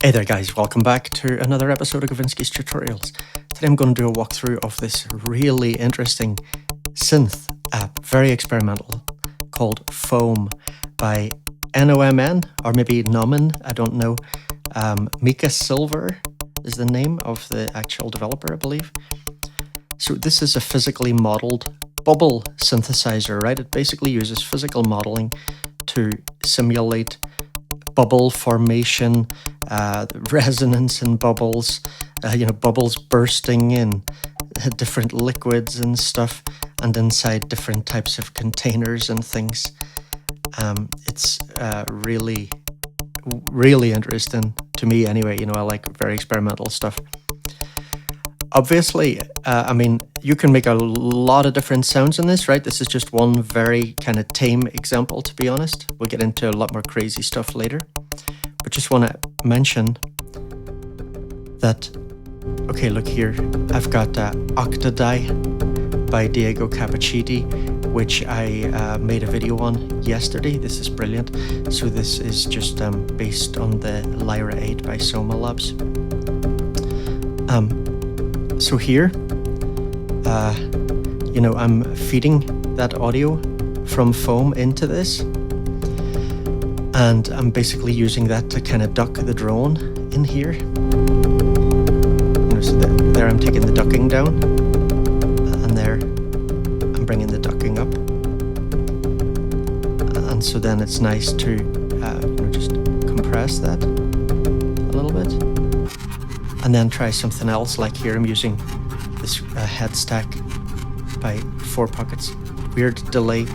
Hey there guys, welcome back to another episode of Gavinsky's Tutorials. Today I'm going to do a walkthrough of this really interesting synth app, very experimental, called Foam by NOMN, or maybe Nomen, I don't know. Micah Silver is the name of the actual developer, I believe. So this is a physically modeled bubble synthesizer, right? It basically uses physical modeling to simulate bubble formation, resonance in bubbles, bubbles bursting in different liquids and stuff, and inside different types of containers and things. It's really, really interesting to me anyway. I like very experimental stuff. Obviously, you can make a lot of different sounds in this, right? This is just one very kind of tame example, to be honest. We'll get into a lot more crazy stuff later. But just want to mention that, okay, look here. I've got OktaDie by Diego Capoccitti, which I made a video on yesterday. This is brilliant. So this is just based on the Lyra-8 by Soma Labs. So here, I'm feeding that audio from Foam into this, and I'm basically using that to kind of duck the drone in here. So there I'm taking the ducking down, and there I'm bringing the ducking up. And so then it's nice to just compress that a little bit. And then try something else, like here I'm using this head stack by 4 Pockets. Weird delay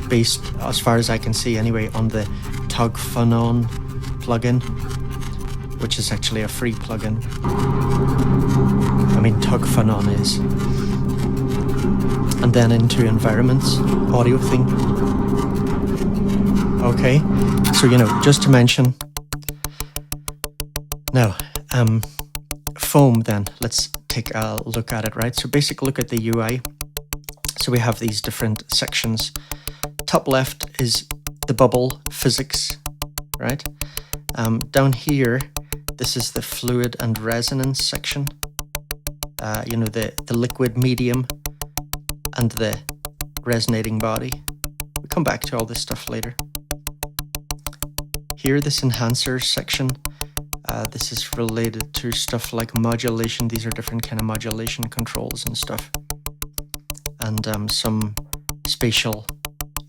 based, as far as I can see anyway, on the Tugfanon plugin, which is actually a free plugin. Tugfanon is. And then into environments, audio thing. Okay, so just to mention. Now, Foam then, let's take a look at it, right? So basic look at the UI. So we have these different sections. Top left is the bubble physics, right? Down here, this is the fluid and resonance section. The liquid medium and the resonating body. We'll come back to all this stuff later. Here, this enhancer section. This is related to stuff like modulation. These are different kind of modulation controls and stuff. And some spatial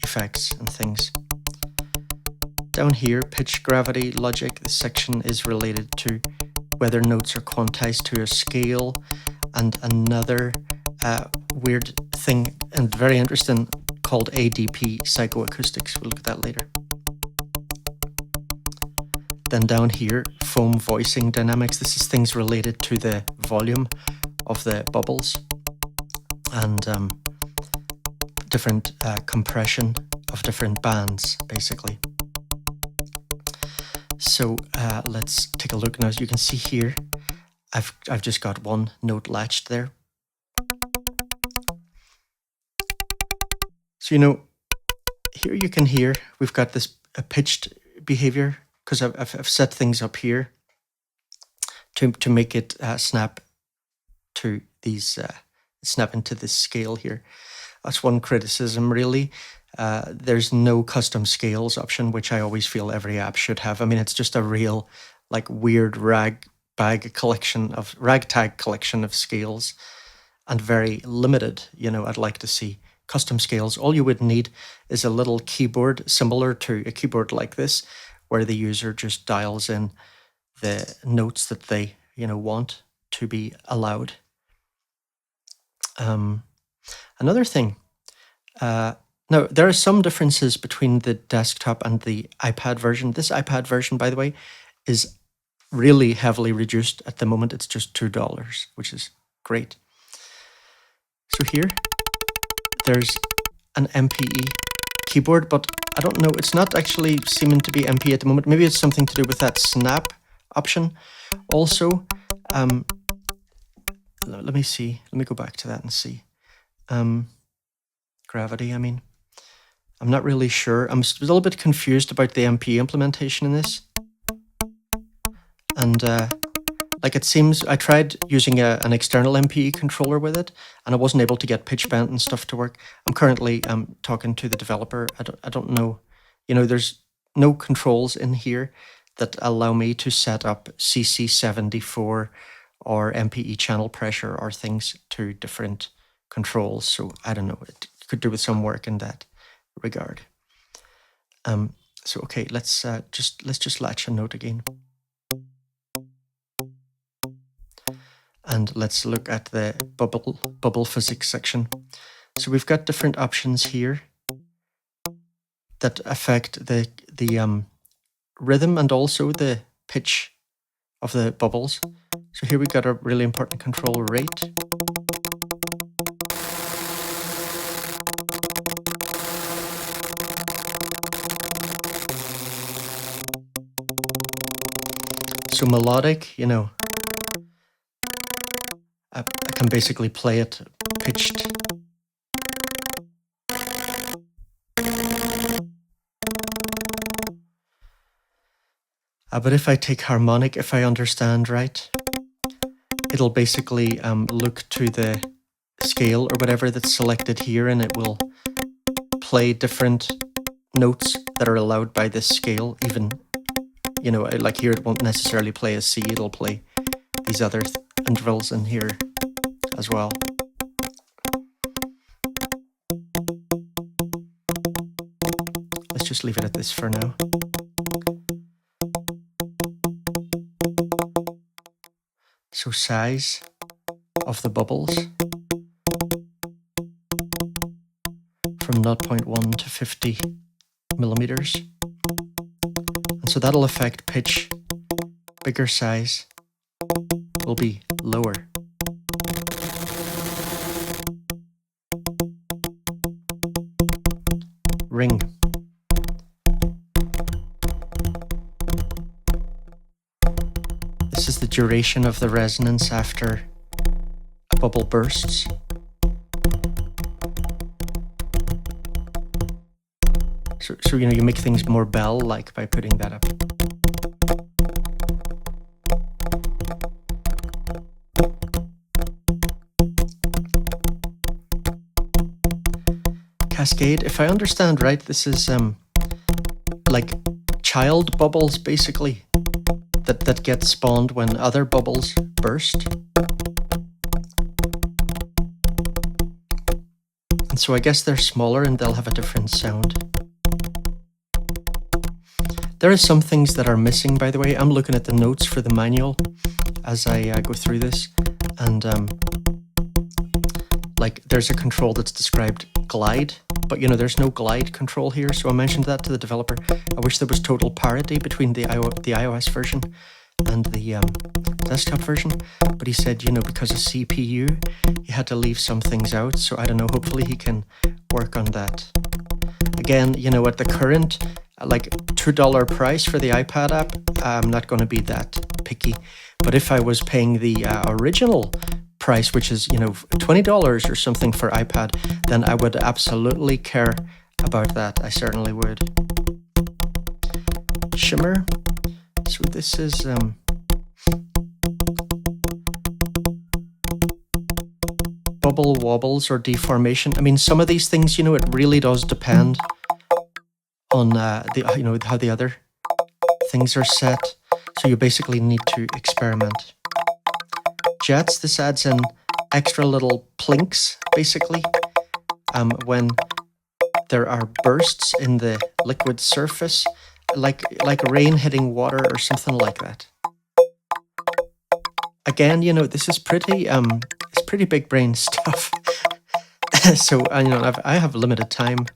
effects and things. Down here, pitch, gravity, logic. This section is related to whether notes are quantized to a scale. And another weird thing and very interesting called ADP, psychoacoustics. We'll look at that later. Then down here, foam voicing dynamics. This is things related to the volume of the bubbles and different compression of different bands, basically. So let's take a look now. As you can see here, I've just got one note latched there. So here you can hear we've got this pitched behavior, because I've set things up here to make it snap to these, snap into this scale here. That's one criticism, really. There's no custom scales option, which I always feel every app should have. It's just a real, weird ragtag collection of scales, and very limited. I'd like to see custom scales. All you would need is a little keyboard similar to a keyboard like this, where the user just dials in the notes that they, want to be allowed. Another thing, now there are some differences between the desktop and the iPad version. This iPad version, by the way, is really heavily reduced at the moment. It's just $2, which is great. So here, there's an MPE keyboard, but I don't know, it's not actually seeming to be MP at the moment. Maybe it's something to do with that snap option. Also, let me see. Let me go back to that and see. Gravity, I'm not really sure. I'm a little bit confused about the MP implementation in this. And like it seems, I tried using an external MPE controller with it, and I wasn't able to get pitch bend and stuff to work. I'm currently talking to the developer. I don't know, there's no controls in here that allow me to set up CC74 or MPE channel pressure or things to different controls. So I don't know, it could do with some work in that regard. So okay, let's just latch a note again. And let's look at the bubble physics section. So we've got different options here that affect the rhythm and also the pitch of the bubbles. So here we've got a really important control, rate. So melodic, I can basically play it pitched. But if I take harmonic, if I understand right, it'll basically look to the scale or whatever that's selected here, and it will play different notes that are allowed by this scale. Even, like here it won't necessarily play a C, it'll play these other intervals in here as well. Let's just leave it at this for now. So size of the bubbles from 0.1 to 50 millimeters. And so that'll affect pitch. Bigger size will be lower. Ring. This is the duration of the resonance after a bubble bursts. So you make things more bell-like by putting that up. Cascade, if I understand right, this is like child bubbles basically that get spawned when other bubbles burst. And so I guess they're smaller and they'll have a different sound. There are some things that are missing, by the way. I'm looking at the notes for the manual as I go through this, and like there's a control that's described glide, but there's no glide control here. So I mentioned that to the developer. I wish there was total parity between the iOS version and the desktop version, but he said, because of CPU, he had to leave some things out. So I don't know, hopefully he can work on that. Again, at the current like $2 price for the iPad app, I'm not going to be that picky. But if I was paying the original price, which is $20 or something for iPad, then I would absolutely care about that. I certainly would. Shimmer. So this is bubble wobbles or deformation. I mean, some of these things, it really does depend on how the other things are set. So you basically need to experiment. Jets, this adds in extra little plinks, basically, when there are bursts in the liquid surface, like rain hitting water or something like that. Again, this is pretty it's pretty big brain stuff. So I have limited time.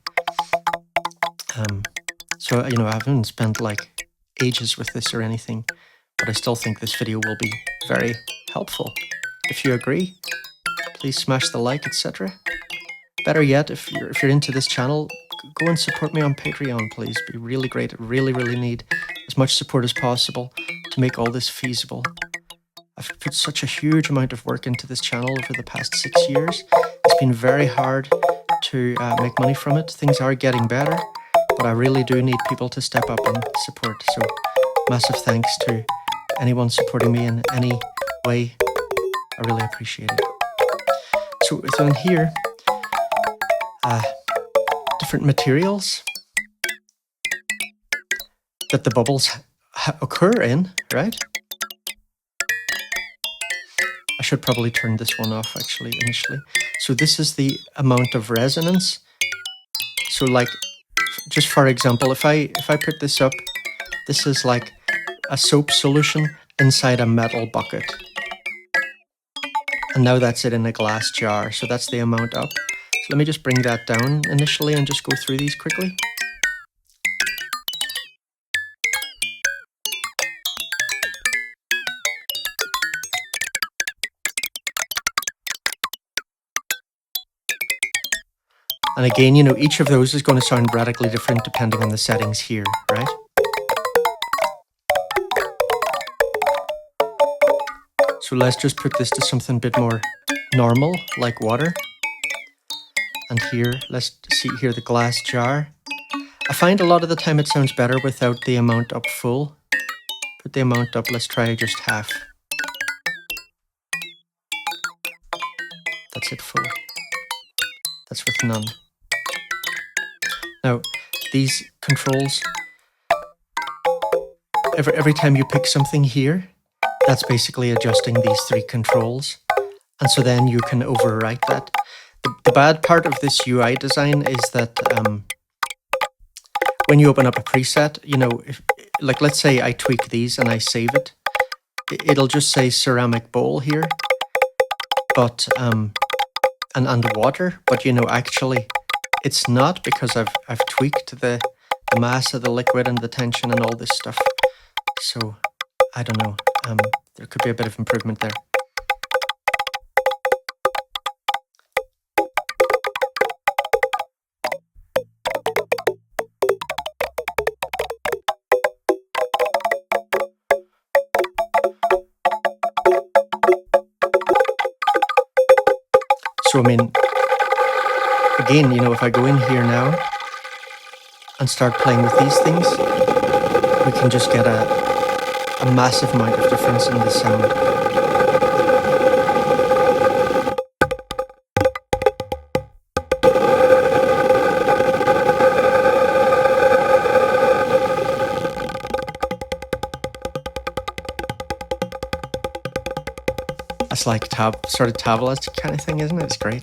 So I haven't spent like ages with this or anything, but I still think this video will be very helpful. If you agree, please smash the like, etc. Better yet, if you're into this channel, go and support me on Patreon, please. It'd be really great. I really need as much support as possible to make all this feasible. I've put such a huge amount of work into this channel over the past 6 years. It's been very hard to make money from it. Things are getting better, but I really do need people to step up and support. So massive thanks to anyone supporting me in any way, I really appreciate it. So in here, different materials that the bubbles occur in, right? I should probably turn this one off actually initially. So this is the amount of resonance. So like, just for example, if I put this up, this is like a soap solution inside a metal bucket. And now that's it in a glass jar. So that's the amount up. So let me just bring that down initially and just go through these quickly. And again, you know, each of those is going to sound radically different depending on the settings here, right? So let's just put this to something a bit more normal, like water. And here, let's see here the glass jar. I find a lot of the time it sounds better without the amount up full. Put the amount up, let's try just half. That's it full. That's with none. Now, these controls, every time you pick something here, that's basically adjusting these three controls. And so then you can overwrite that. The bad part of this UI design is that when you open up a preset, you know, like let's say I tweak these and I save it, it'll just say ceramic bowl here, but and water, but you know, actually it's not, because I've tweaked the mass of the liquid and the tension and all this stuff. So I don't know, there could be a bit of improvement there. So, I mean, again, you know, if I go in here now and start playing with these things, we can just get a massive amount of difference in the sound. That's like sort of tablet kind of thing, isn't it? It's great.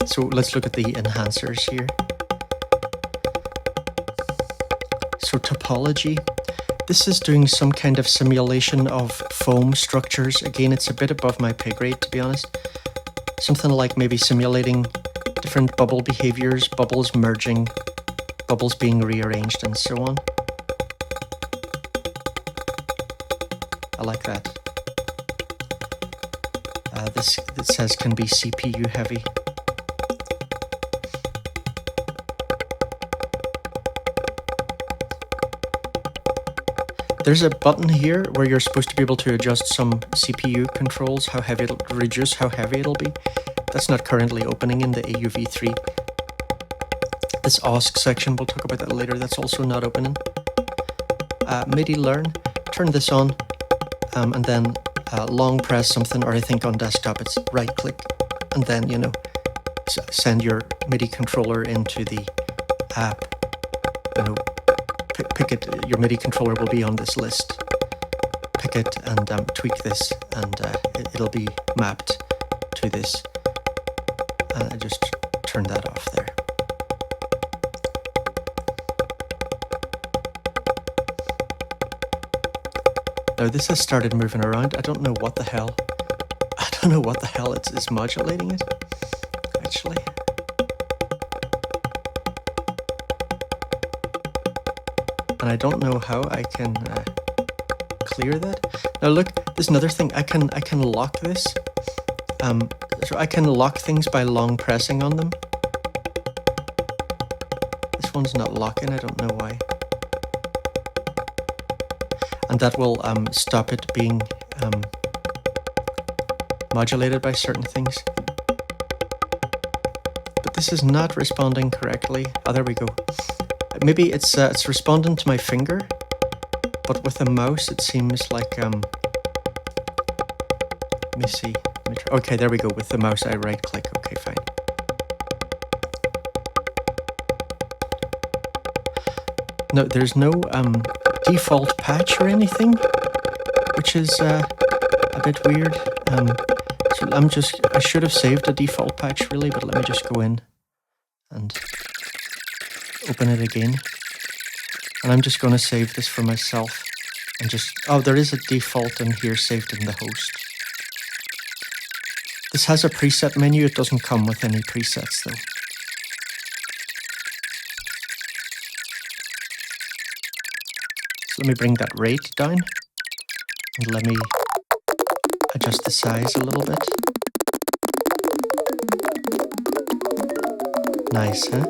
So let's look at the enhancers here. So topology, this is doing some kind of simulation of foam structures. Again, it's a bit above my pay grade, to be honest. Something like maybe simulating different bubble behaviors, bubbles merging, bubbles being rearranged, and so on. I like that. This, it says, can be CPU heavy. There's a button here where you're supposed to be able to adjust some CPU controls, how heavy it'll reduce, how heavy it'll be. That's not currently opening in the AUv3. This OSC section, we'll talk about that later, that's also not opening. MIDI learn, turn this on, and then long press something, or I think on desktop it's right click, and then, you know, send your MIDI controller into the app. You know, pick it, your MIDI controller will be on this list. Pick it and tweak this, and it'll be mapped to this. I just turn that off there. Now this has started moving around. I don't know what the hell. I don't know what the hell it's modulating it, actually. And I don't know how I can clear that. Now look, there's another thing. I can lock this. So I can lock things by long pressing on them. This one's not locking, I don't know why. And that will stop it being modulated by certain things. But this is not responding correctly. Oh, there we go. Maybe it's responding to my finger, but with a mouse it seems like let me see. Let me try. Okay, there we go. With the mouse I right click. Okay, fine. No, there's no default patch or anything, which is a bit weird. So I should have saved a default patch really, but let me just go in and open it again. And I'm just going to save this for myself and oh, there is a default in here saved in the host. This has a preset menu. It doesn't come with any presets though. So let me bring that rate down and let me adjust the size a little bit. Nice, huh?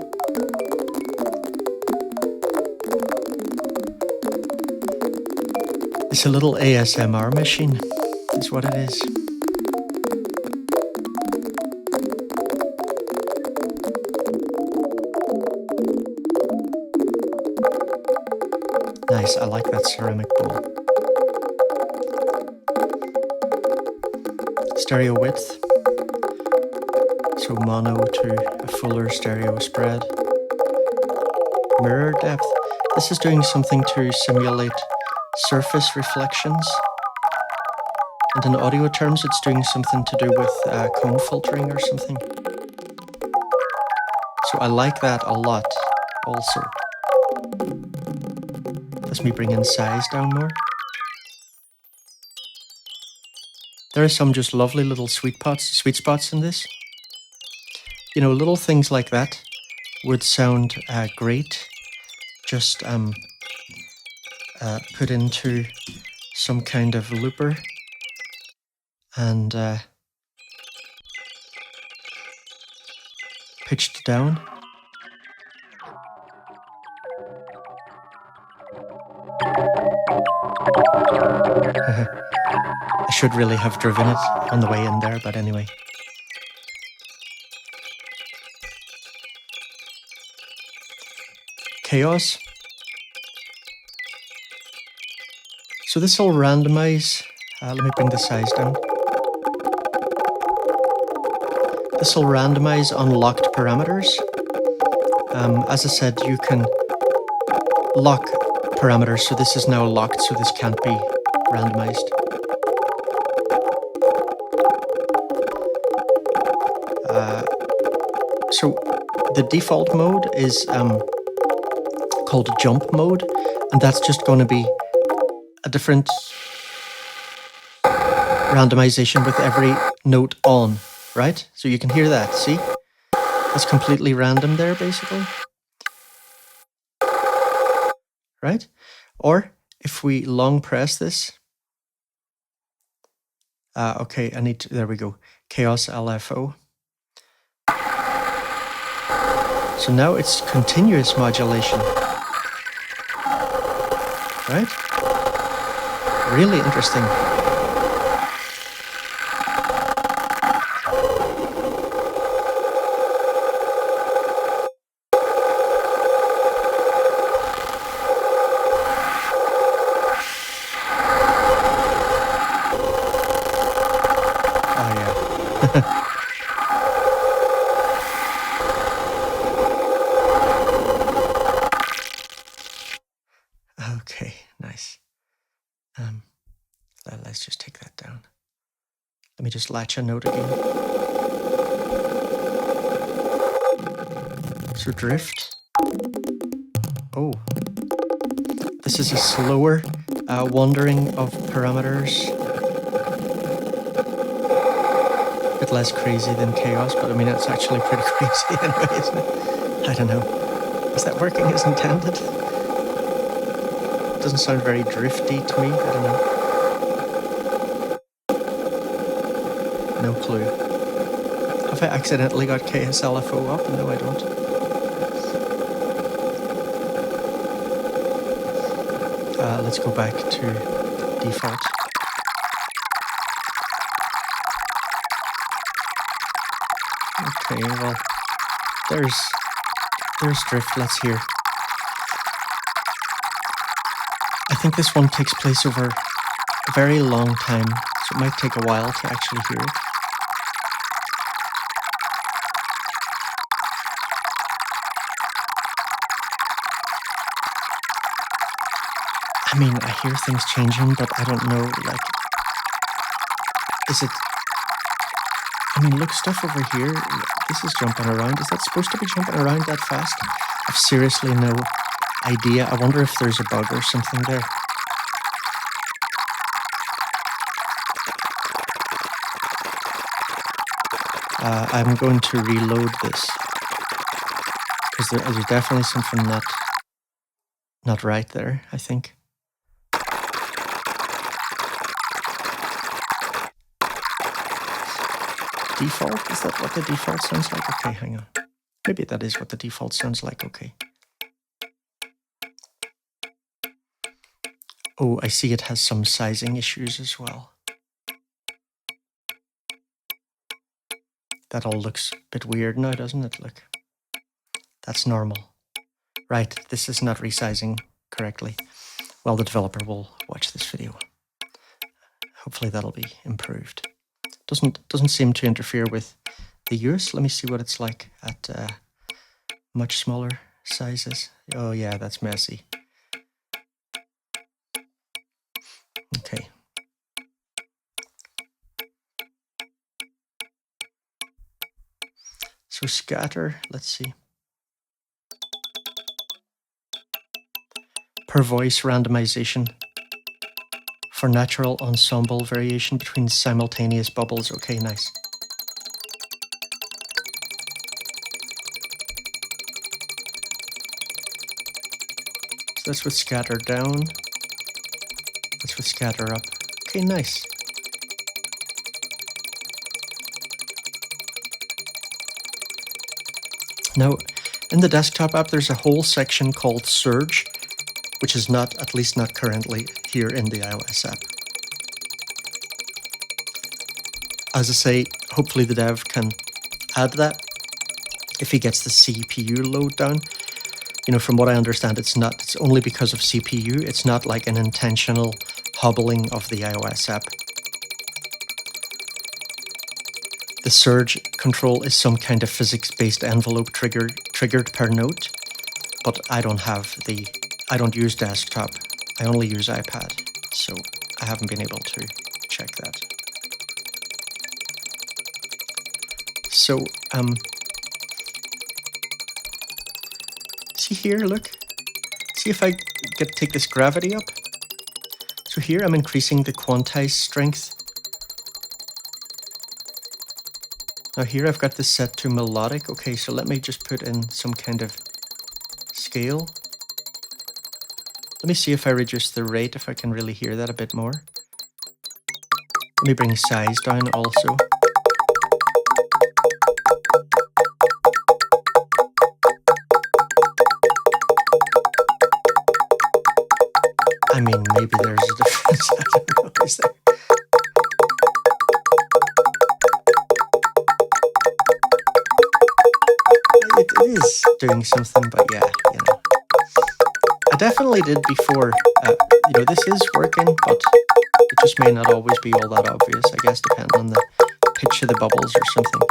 It's a little ASMR machine, is what it is. Nice, I like that ceramic bowl. Stereo width. So mono to a fuller stereo spread. Mirror depth. This is doing something to simulate surface reflections. And in audio terms, it's doing something to do with comb filtering or something. So I like that a lot also. Let's me bring in size down more. There are some just lovely little sweet spots in this. You know, little things like that would sound great just put into some kind of looper and pitched down. I should really have driven it on the way in there, but anyway. Chaos. So this will randomize. Let me bring the size down. This will randomize unlocked parameters. As I said, you can lock parameters, so this is now locked, so this can't be randomized. So the default mode is called jump mode, and that's just going to be a different randomization with every note on, right? So you can hear that, see? That's completely random there, basically. Right? Or if we long press this, okay, there we go, Chaos LFO. So now it's continuous modulation, right? Really interesting. Oh yeah. Okay, nice. Let's just take that down. Let me just latch a note again. So drift. Oh, this is a slower wandering of parameters. A bit less crazy than chaos, but I mean it's actually pretty crazy anyway, isn't it? I don't know. Is that working as intended? Doesn't sound very drifty to me. I don't know. No clue. Have I accidentally got KSLFO up? No, I don't. Let's go back to default. Okay, well, There's drift. Let's hear. I think this one takes place over a very long time, so it might take a while to actually hear it. I mean, I hear things changing, but I don't know, like, is it... I mean, look, stuff over here, this is jumping around. Is that supposed to be jumping around that fast? I've seriously no idea. I wonder if there's a bug or something there. I'm going to reload this, because there's definitely something not right there, I think. Default? Is that what the default sounds like? Okay, hang on. Maybe that is what the default sounds like, okay. Oh, I see it has some sizing issues as well. That all looks a bit weird now, doesn't it? Look. That's normal. Right, this is not resizing correctly. Well, the developer will watch this video. Hopefully that'll be improved. Doesn't seem to interfere with the use. Let me see what it's like at much smaller sizes. Oh yeah, that's messy. Okay. So scatter, let's see. Per voice randomization. For natural ensemble variation between simultaneous bubbles. Okay, nice. So that's with scatter down. That's with scatter up. Okay, nice. Now, in the desktop app, there's a whole section called Surge, which is not, at least not currently, here in the iOS app. As I say, hopefully the dev can add that if he gets the CPU load down. You know, from what I understand, it's only because of CPU. It's not like an intentional hobbling of the iOS app. The surge control is some kind of physics-based envelope triggered per note, but I don't use desktop. I only use iPad, so I haven't been able to check that. So, see here, look. See if I take this gravity up. So here I'm increasing the quantize strength. Now here I've got this set to melodic. Okay, so let me just put in some kind of scale. Let me see if I reduce the rate, if I can really hear that a bit more. Let me bring size down also. I mean, maybe there's a difference. I don't know, is there? It is doing something, but yeah, you know. I definitely did before. You know, this is working, but it just may not always be all that obvious, I guess, depending on the pitch of the bubbles or something.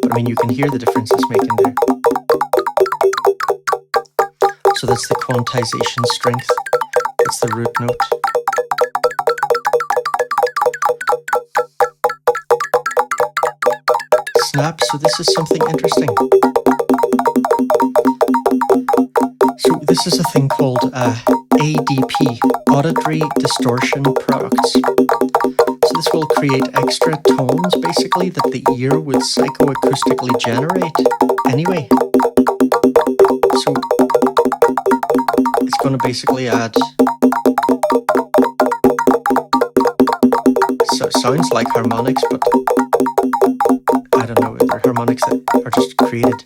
But I mean, you can hear the difference it's making there. So that's the quantization strength. That's the root note. Snap, so this is something interesting. So this is a thing called ADP, Auditory Distortion Products. So this will create extra tones, basically, that the ear would psychoacoustically generate anyway. So it's going to basically add... So it sounds like harmonics, but I don't know, they're harmonics that are just created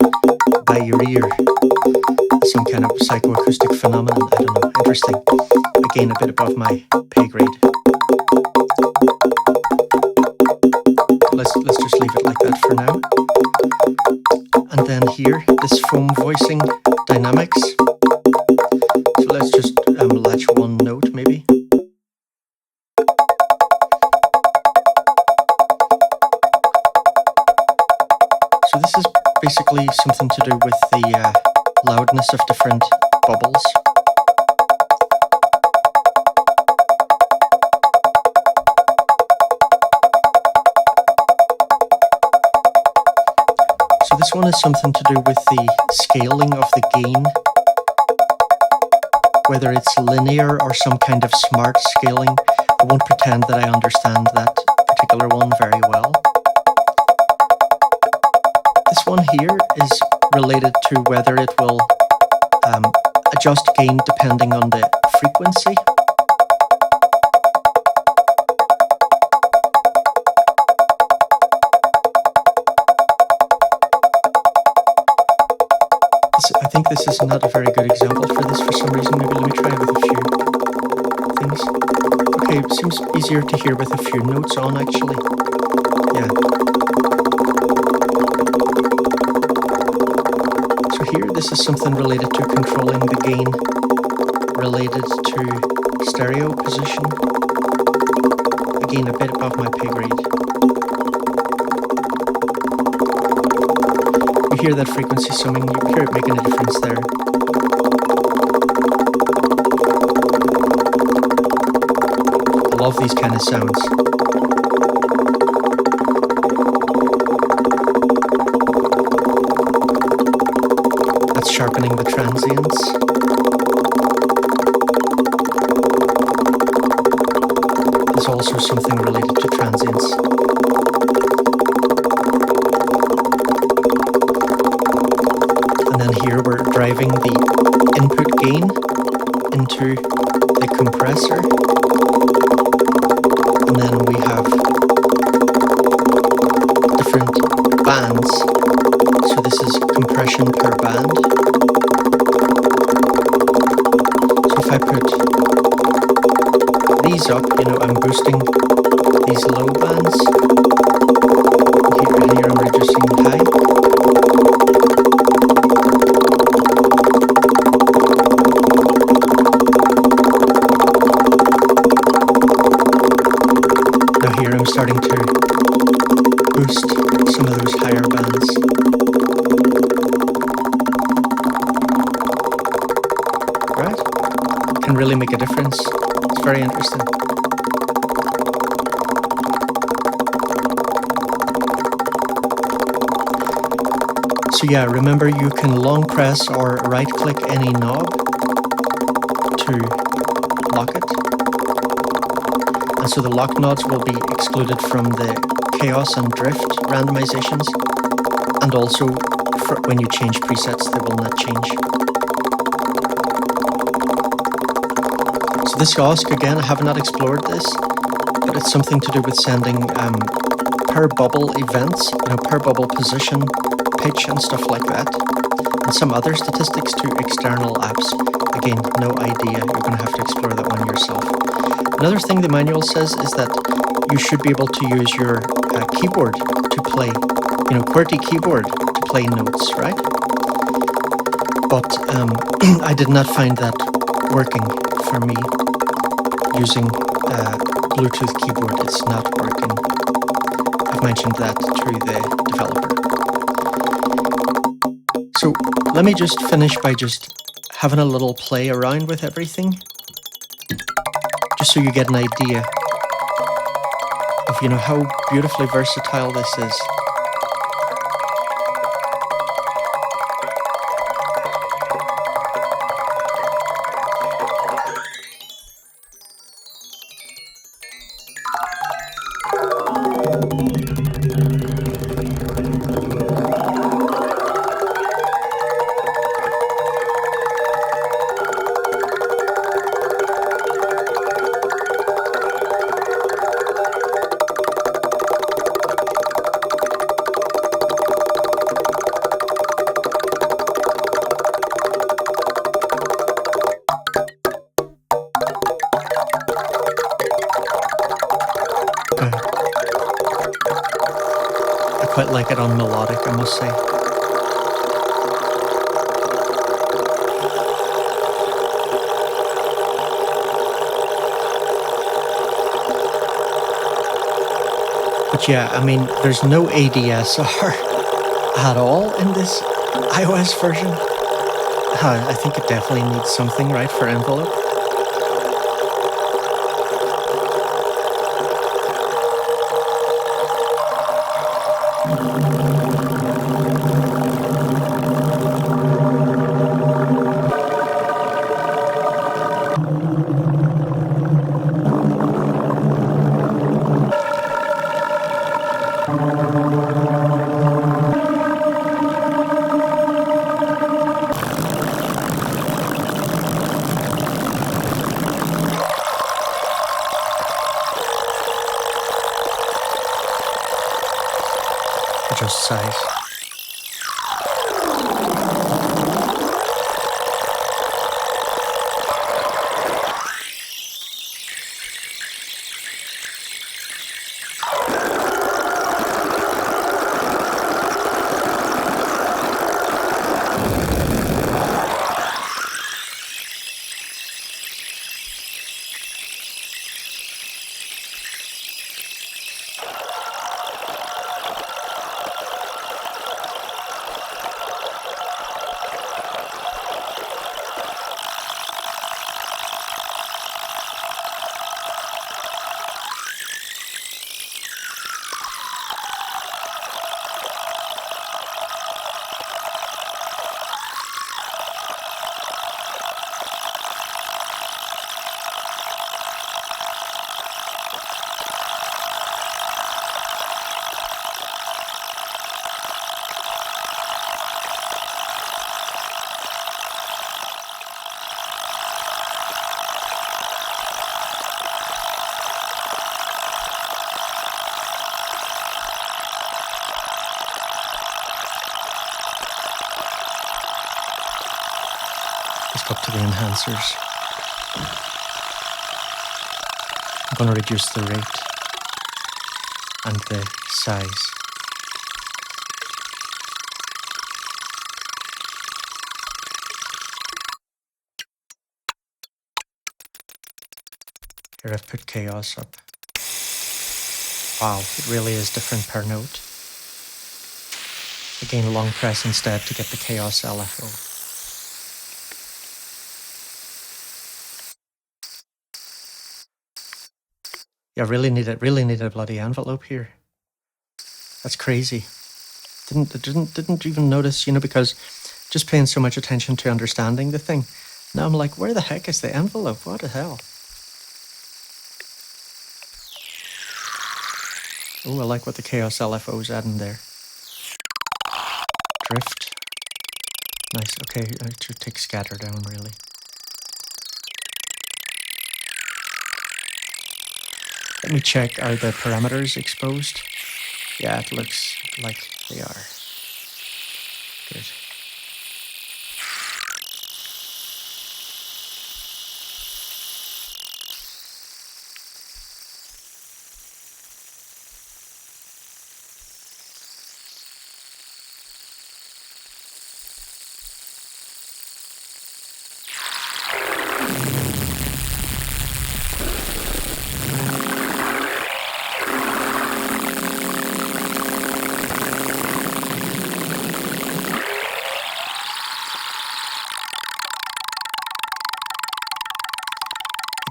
by your ear. Some kind of psychoacoustic phenomenon, I don't know, interesting. Again, a bit above my pay grade. Let's just leave it like that for now. And then here, this foam voicing dynamics. So let's just latch one note maybe. So this is basically something to do with the loudness of different bubbles. So this one is something to do with the scaling of the gain, whether it's linear or some kind of smart scaling. I won't pretend that I understand that particular one very well. This one here is related to whether it will adjust gain depending on the frequency. I think this is not a very good example for this for some reason. Maybe let me try with a few things. Okay, it seems easier to hear with a few notes on actually. Yeah. So here, this is something related to controlling the gain related to stereo position. Again, a bit above my pay grade. You hear that frequency summing, you hear it making a difference there. I love these kind of sounds. That's sharpening the transients. There's also something related to transients. And then here we're driving the input gain into the compressor. And then we have different bands. So this is compression per band. So if I put these up, I'm boosting these low bands. Here I'm reducing high. I'm starting to boost some of those higher bands. Right? Can really make a difference. It's very interesting. So yeah, remember you can long press or right click any knob to lock it. And so the lock nodes will be excluded from the chaos and drift randomizations, and also when you change presets, they will not change. So this OSC, again, I have not explored this, but it's something to do with sending per bubble events, per bubble position, pitch, and stuff like that, and some other statistics to external apps. Again, no idea. You're going to have to explore that one yourself. Another thing the manual says is that you should be able to use your keyboard to play, QWERTY keyboard to play notes, right? But I did not find that working for me using Bluetooth keyboard. It's not working. I've mentioned that to the developer. So let me just finish by just having a little play around with everything, just so you get an idea of, how beautifully versatile this is. I quite like it on melodic, I must say. But yeah, I mean, there's no ADSR at all in this iOS version. I think it definitely needs something, right, for envelope. Adjust size. Let's go up to the enhancers. I'm going to reduce the rate and the size. Here I've put chaos up. Wow, it really is different per note. Again, long press instead to get the chaos LFO. Yeah, really need a bloody envelope here. That's crazy. Didn't even notice, because just paying so much attention to understanding the thing. Now I'm like, where the heck is the envelope? What the hell? Oh, I like what the chaos LFO's adding there. Drift. Nice. Okay, I should take scatter down really. Let me check, are the parameters exposed? Yeah, it looks like they are. Good.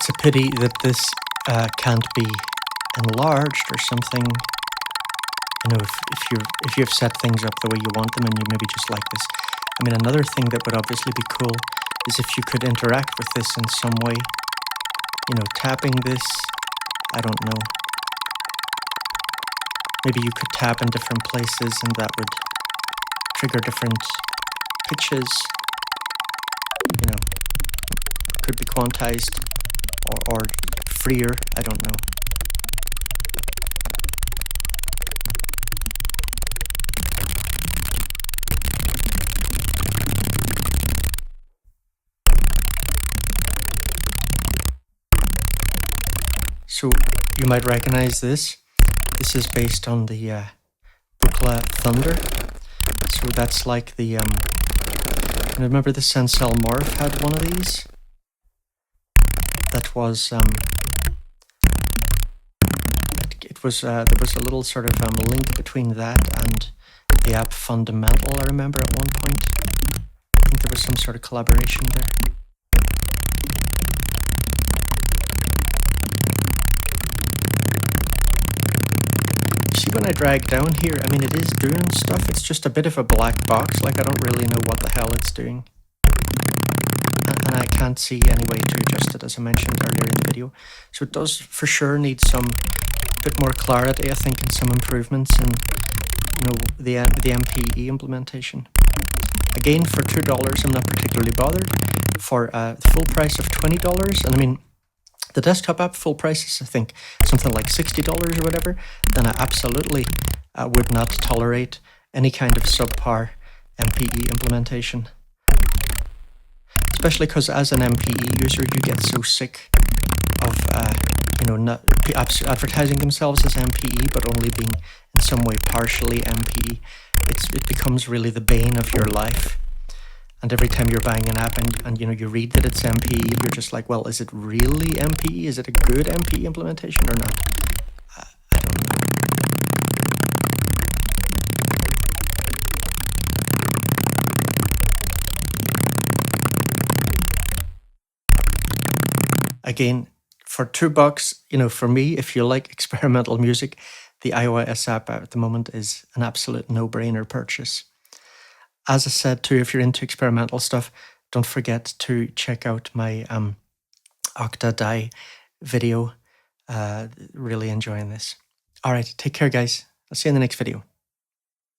It's a pity that this can't be enlarged or something. If you've set things up the way you want them and you maybe just like this. I mean, another thing that would obviously be cool is if you could interact with this in some way. Tapping this, I don't know. Maybe you could tap in different places and that would trigger different pitches. Could be quantized or freer, I don't know. So you might recognize this. This is based on the Buchla Thunder. So that's like the remember the Sensel Morph had one of these? That was It was there was a little sort of link between that and the app Fundamental, I remember at one point. I think there was some sort of collaboration there. See, when I drag down here, I mean, it is doing stuff. It's just a bit of a black box. Like, I don't really know what the hell it's doing. And I can't see any way to adjust it, as I mentioned earlier in the video. So it does for sure need some bit more clarity, I think, and some improvements in, you know, the MPE implementation. Again, for $2, I'm not particularly bothered. For the full price of $20, and I mean, the desktop app full price is, I think, something like $60 or whatever, then I absolutely would not tolerate any kind of subpar MPE implementation. Especially because as an MPE user, you get so sick of you know, not advertising themselves as MPE, but only being in some way partially MPE. It becomes really the bane of your life. And every time you're buying an app and you know, you read that it's MPE, you're just like, well, is it really MPE? Is it a good MPE implementation or not? I don't know. Again, for $2, you know, for me, if you like experimental music, the iOS app at the moment is an absolute no-brainer purchase. As I said too, if you're into experimental stuff, don't forget to check out my OktaDie video. Really enjoying this. All right, take care, guys. I'll see you in the next video.